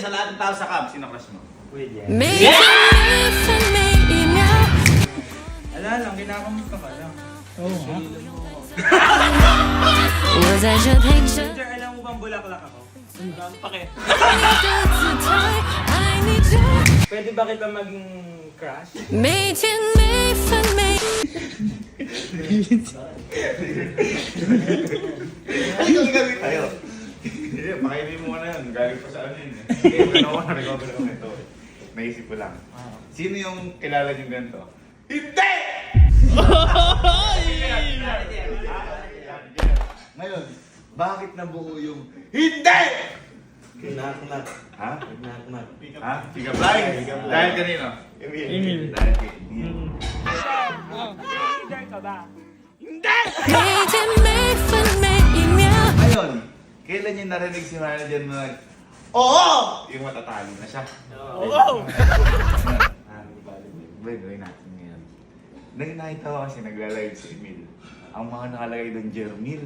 Sa lahat ng tao sa camp, sino crush mo? William. Ala lang, kinakamusta ka lang. Oo nga. Sir, alam mo bang bulaklak ako? Bakit? Pwede ba kita maging crush? Tayo. Hindi, makaibig mo na yun. Galing pa sa ano yun. Hindi, recover ako ito. Naisip ko lang. Sino yung kilala niyong ganito? Hindi! Ngayon, bakit nabuo yung hindi? Knock-knock. Ha? Knock-knock. Ha? Pick up line? Dahil kanino? Emil. Dahil kay Emil. Leader ka ba? Ngayon, kailan niyo narinig si manager na oo! Yung matatalo na siya. Oo! Gawin natin ngayon. Nang nakita ko kasi nagla-live si Emil. Ang mga nakalagay doon, Jermil.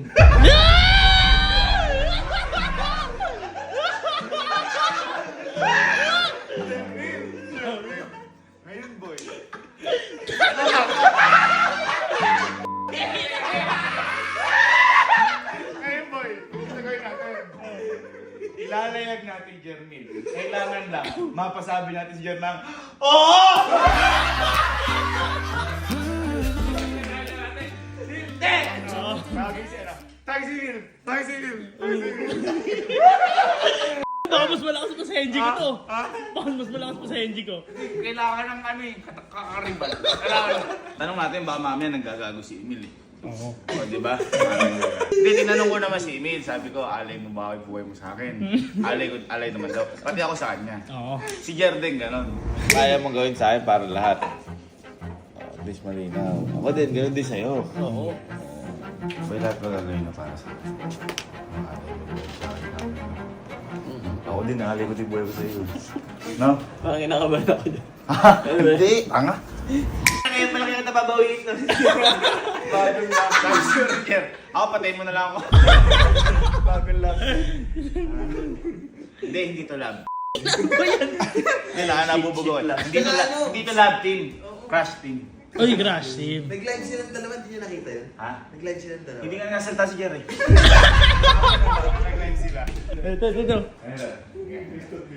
Ngayon, boy. Ngayon, boy. Ito gawin natin. Ilalayag natin, Jermil. Kailangan lang mapasabi natin si Jer ng oo! Hindi! Tawagin si ano? Tawagin si Emil! Tawagin si Emil! Tawagin si Emil! Baka mas malakas pa sa Henji ko to. Baka mas malakas pa sa Henji ko. Kailangan ng ano eh, kakaribal. Kailangan. Tanong natin, baka mamaya nanggagago si Emil eh. Oo. O, di ba? Hindi, tinanong ko naman si Emil. Sabi ko, alay mo ba ako buhay mo sa akin? Alay naman daw. Pati ako sa kanya. Oo. Si Jer din, gano'n. Kaya mong gawin sa akin para lahat. At least malinaw. Ako din, gano'n din sa'yo. Oo. May lahat ba gagawin na para sa akin? Ako din, alay ko din buhay ko sa'yo. No? Parang kinakabahan ako dyan. Hindi. Tanga. Ngayon malaki ang nababawiin na. Bagong lang. Sabi Jer, ako patayin mo na lang ako. Bagong lang. Hindi to lab. Hindi na, nabubugaw. Hindi to lab team. Crush team. Uy, crush team. Nag-live silang dalawa, hindi nyo nakita yun? Ha? Nag-live silang dalawa. Hindi nga nasalta si Jer eh. Nag-live sila. Ito.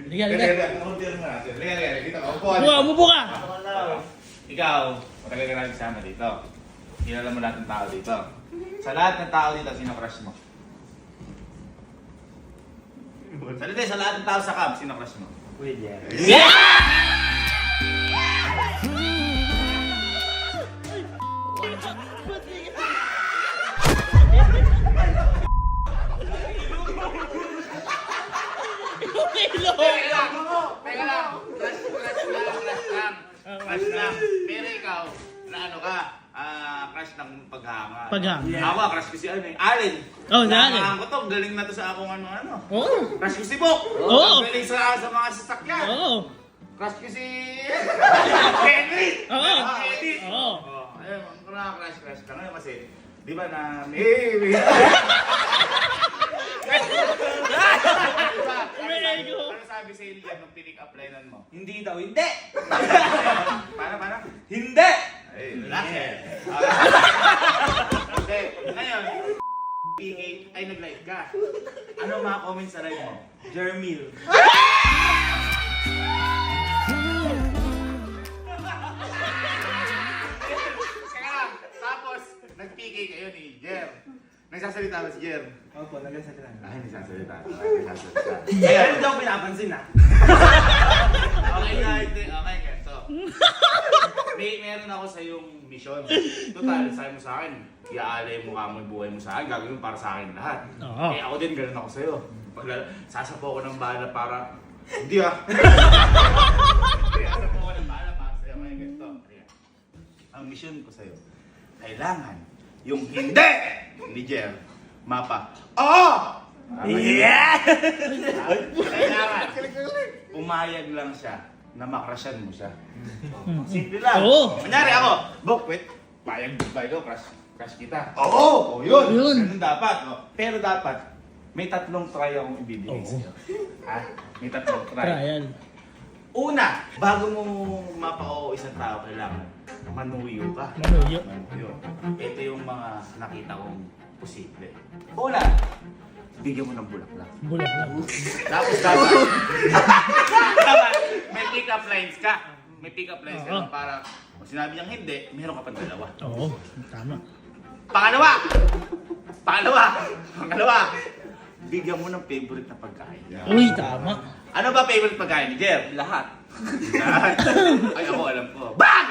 Liga. Dito ka, upo Umupo ka. Ikaw, matagal ka natin sama dito. Kilala mo lahat ng tao dito. Sa lahat ng tao dito, sino crush mo? Salite, sa lahat ng tao sa camp, sino crush mo? William. Teka lang. Crush lang. Pero ikaw, na ano ka, crush ng paghanga. Paghanga. Ako, crush ko si ano eh. Allen. Oh, si Allen. Nahangaan ko to, galing na to sa akong ano. Oo. Crush ko si Bok. Oo. Galing sa mga sasakyan. Oo. Crush ko si Henry. Oo. Henry. Oo. Ayun, kung nakaka-crush ka ngayon kasi, di ba na maybe. Ano sabi sa Ilian nung pinik up linean mo? Hindi daw, hindi! Paano? Hindi! Ay, lalaki. Okay, ngayon, PK ay nag-live ka. Ano mga comments sa live mo? Jermil. Kaya lang, tapos nag-PK kayo ni Jer. Nagsasalita ba si Jer? Opo, nagsasalita na. Ay, nagsasalita. Kaya hindi ako pinapansin ah. Okay, ganito. Meron ako sa iyong mission. Total, sabi mo sa akin, iaalay mo ka mo yung buhay mo sa akin, gagawin mo para sa akin lahat. Oo. Eh ako din, ganun ako sa'yo. Sasapo ko ng bala para... Hindi ah! Sasapo ko ng bala para sa'yo. Kaya ganito. Ayan. Ang mission ko sa'yo, kailangan yung hindi ni Jer, mapa. Oo! Yeah! Kailangan. Pumayag lang siya na makrasyan mo siya. Simple lang. Oo. Kunyari ako, Bok, wait, payag ba ikaw, crush kita? Oo! Oh, yun! Yun. Ganun dapat. Oh. Pero dapat, may 3 try akong ibibigay Oo. sa'yo. Ha? May tatlong try. Trial. Una, bago mo mapa-oo isang tao, kailangan manuyo ka. Manuyo. Manuyo. Ito yung mga nakita kong posible. Una, bigyan mo ng bulaklak. Bulak lang. Tapos dapat, dapat may pick-up lines ka. May pick-up lines ka Oo. lang para kung sinabi niyang hindi, meron ka pang dalawa. Oo, tama. Pangalawa, bigyan mo ng favorite na pagkain. Uy, tama. Ano ba favorite pagkain ni Jer? Lahat. Ay, ako alam ko. Bang!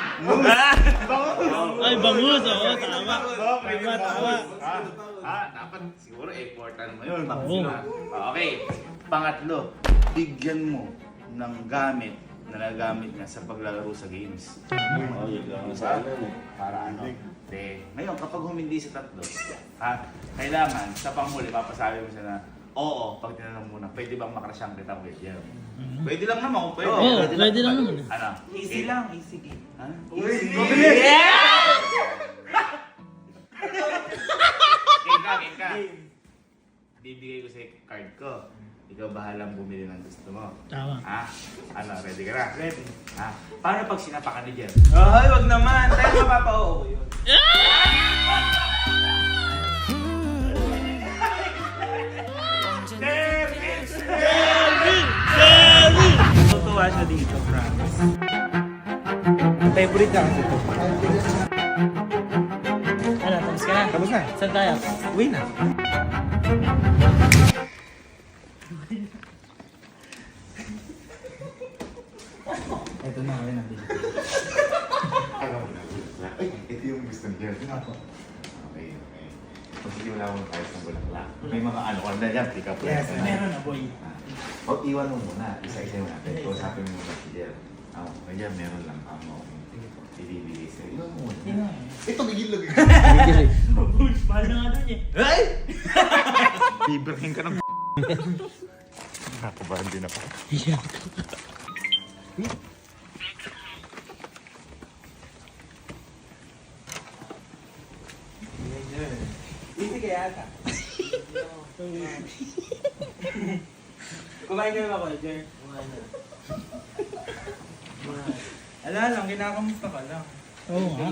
Ay, bangus. Oo, tama. Tama. Dapat siguro important mo yun. Oo. Okay. Pangatlo, bigyan mo ng gamit na nagamit niya sa paglalaro sa games. Para ano? Ngayon, kapag humindi sa tatlo, kailangan sa panghuli, papasabi mo siya na, oo, pag tinanong muna, pwede bang makrasyang kitang with you? Pwede lang naman kung pwede. Oo, pwede lang naman. Ano? Easy lang, easy game. Ha? Game ka. Bibigay ko sa card ko. Ikaw bahalang bumili ng gusto mo. Tama. Ano, ready ka na? Ready. Paano pag sinapakan ni Jer? Ay, wag naman. Tayo mapapa-oo ko yun. Tutuwa siya dito, promise. Favorite ka kasi ito. Ano, tapos ka na? Tapos na. Saan tayo? Uwi na. Ito na, uwi na. Alam mo na. Ay, ito yung gusto ni Jer. Okay. Pagsisimula mo tayo sa bulaklak. May mga ano ka na dyan, pick up Yes, lines. meron na, boy. O, iwan mo muna. Isa-isa mo natin. Kausapin mo muna si Jer. Kaya meron lang ako. Ibibigay sa'yo. Iwan mo muna. Ito, bigil lang. Mahal na nga dun eh. Ay! Bibirahin ka ng Nakabahan din ako. Yeah. Easy kaya ata. Kumain ka na ba, Jer? Kumain na. Ala lang, kinakamusta ka lang. Oo nga.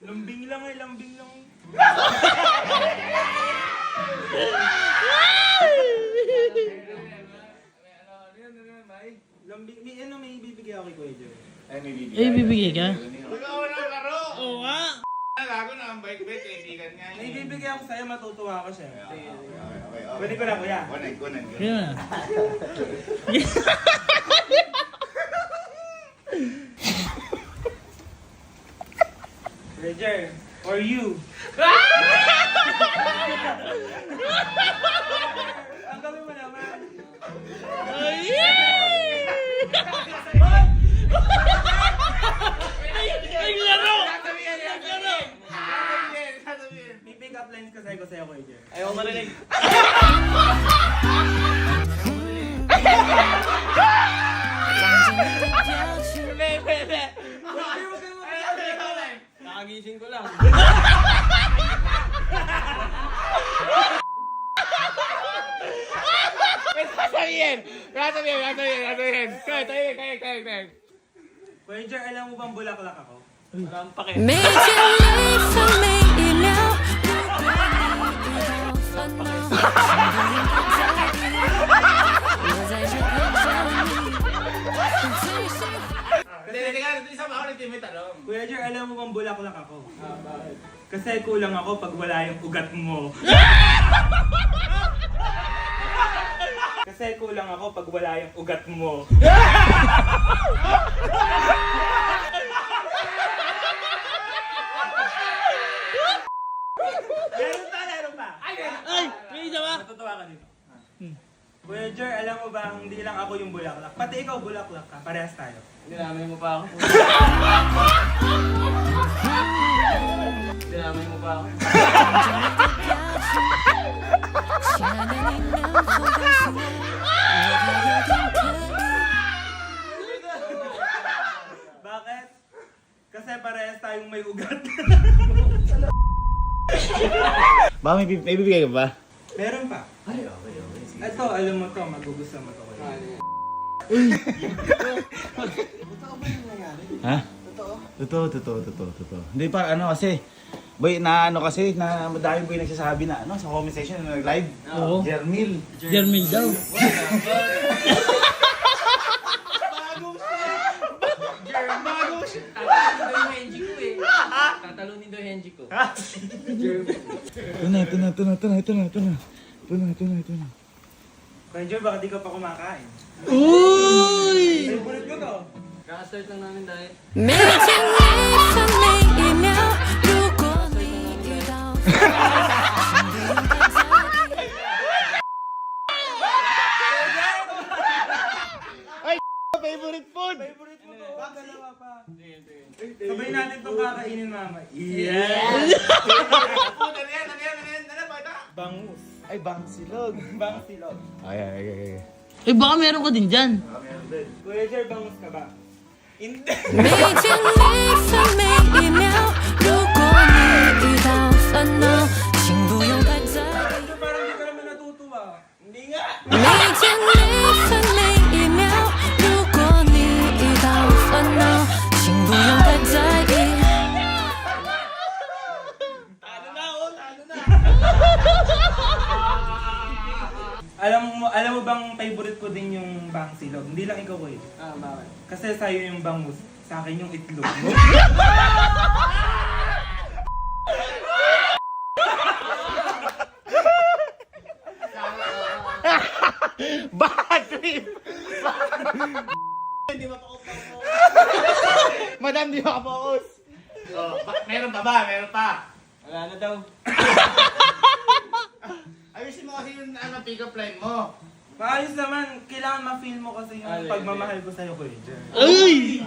Lambing lang ay lambing lang. Lambing, may ibibigay ako kay Kuya Jer. Ay, may bibigay. Eh, bibigay ka? Ikaw na laro! Oo nga. Lago na ang bike-bike, kaibigan nga May ibibigay ako sa'yo, matutuwa ka siya. Okay. Pwede ko na, kuya. Kunan. Kaya na. Kuya Jer, for you. Ang gawin mo naman. Ay, laro! May pick up lines kasi ko sa'yo, Kuya Jer. Ayaw marinig. Nakagising ko lang. Sasabihin. Kaya. Kuya Jer, alam mo bang bulaklak ako? Walang pake. Make it late for me now. Kuya Jer, alam mo bang bulaklak ako? Bakit? Kasi kulang ako pag wala yung ugat mo. Kasi kulang ako pag wala yung ugat mo. Meron pa. Ay, may isa ba? Natutuwa ka dito. Kuya Jer, alam mo ba, hindi lang ako yung bulaklak. Pati ikaw bulaklak ka. Parehas tayo. Dinamay mo pa ako. Dinamay mo pa ako. Bakit? Kasi parehas ugat. Ba, may bibigay ka ba? Meron pa. Ay, okay. Ito, alam mo to, magugustuhan mo to. Ha? Totoo. Hindi pa ano kasi, boy, na ano kasi, na madami boy nagsasabi na ano, sa comment section na nag-live. Oo. Jermil. Jermil daw. Tatalunin daw yung Henji ko. Ito na. Kuya Jer, baka di ka pa kumakain. Uy! Favorite ko to. Kaka-start lang namin dahil. 每天每分每一秒，如果你遇到风Favorite food! Favorite mo to. Dalawa pa. Sabay natin itong kakainin mama. Yeah! Bangus. Ay, bangsilog. Bangsilog. Ay. Eh baka meron ka din dyan. Kuya Jer, bangus ka ba? Hindi. 每天每分每一秒，如果你遇到烦恼，请不用太在意。 Parang di ka naman natutuwa. Hindi nga. 每天每分每一秒，如果你遇到烦恼，请不用太在意。 Alam mo bang favorite ko din yung bangsilog? Hindi lang ikaw eh. Bakit? Kasi sa'yo yung bangus, sa akin yung itlog mo. Bad trip! Madam, di makapokus. Oh, meron pa ba? Meron pa. Wala na daw. Ayusin mo kasi yung ano, pick-up line mo. Maayos naman, kailangan ma-feel mo kasi yung pagmamahal ko sa'yo, Kuya Jer. Uy!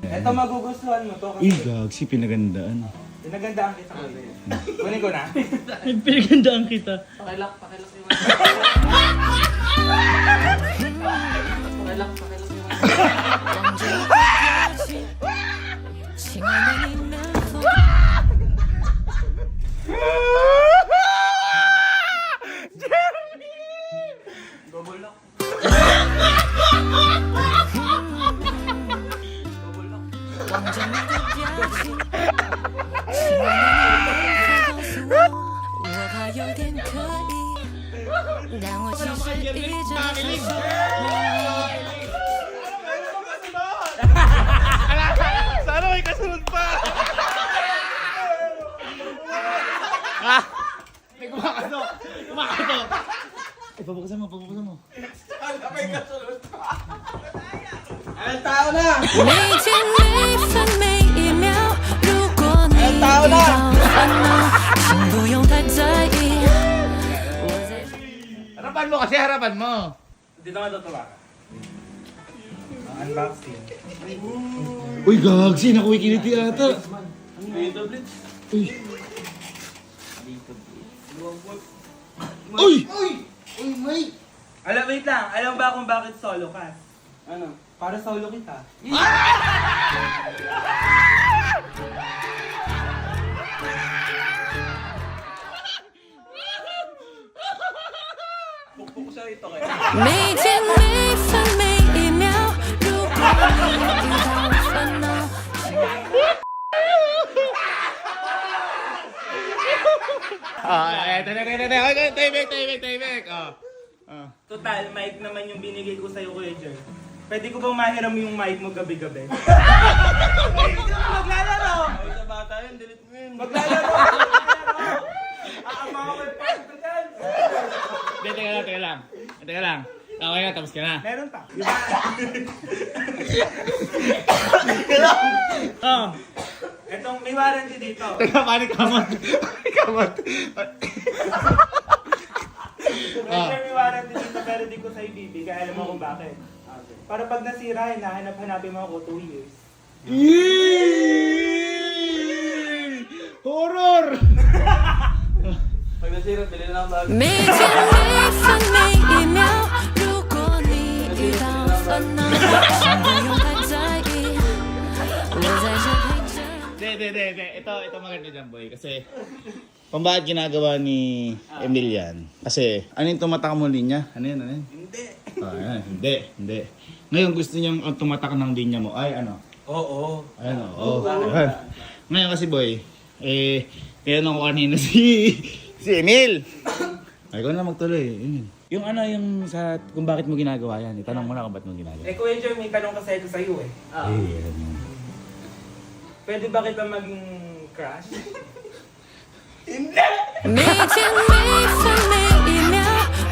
Eto, magugustuhan mo to kasi Gagsi, pinagandaan. pinagandaan kita ko. Kunin ko na. Pinagandaan kita. Pakilak yung Pakilak yung 望着你的表情，亲爱的你能否？ Double lock. 望着你的表情，亲爱的你能否告诉我，我怕有点可疑，但我其实一直很想你。 Sana may kasunod pa! May kumakato! Ay, pabukasan mo. 每天每分每一秒，如果你遇到烦恼，请不用太在意。我在。 Harapan mo! Dito nga tutuwa ka. Unboxing. Uy, gagsi! Nakuwikiliti ata! Uy! Wait lang. Alam ba kung bakit solo ka? Ano? Para solo kita. Pukpuk siya ito kaya. 每天每分每一秒，如果你遇到烦恼， Eto na. Tahimik. Total, mic naman yung binigay ko sa'yo, Kuya Jer. Pwede ko bang mahiram yung mic mo gabi-gabi? Maglalaro! Ay, sa bata yun, delete mo yun. Maglalaro! Aama ko may part ko dyan! Teka lang. Okay na, tapos ka na. Meron pa. Ah, Etong may warranty dito. Teka, panik kamot. Kuya, may warranty dito pero di ko sa'yo bibigay. Alam mo kung bakit? Para pag nasira, hinahanap-hanapin mo ako 2 years. Horror! Pag nasira, bilhin lang bago. 每天每分每一秒，如果你遇到烦恼，请不用太在意，我在这陪着。Ito maganda dyan, boy. Kasi, kung bakit ginagawa ni Emil yan? Kasi, ano yung tumatak mo linya? Ano yun? Hindi. Hindi. Ngayon, gusto niyang ang tumatak ng linya mo. Ay, ano? Oo. Ayan, oo. Ayan. Ngayon kasi, boy, kaya nung kanina si Emil. Ay, ikaw na magtuloy. Emil. Yung ano, yung sa, kung bakit mo ginagawa yan. Itanong mo na kung bakit mo ginagawa. Eh, Kuya Jer, may tanong kasi ito sa'yo eh. Pwede ba kita maging crush? 每天每分每一秒，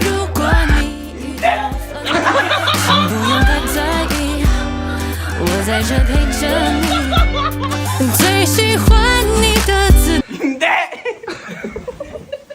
如果你遇到烦恼，请不用太在意，我在这陪着你。最喜欢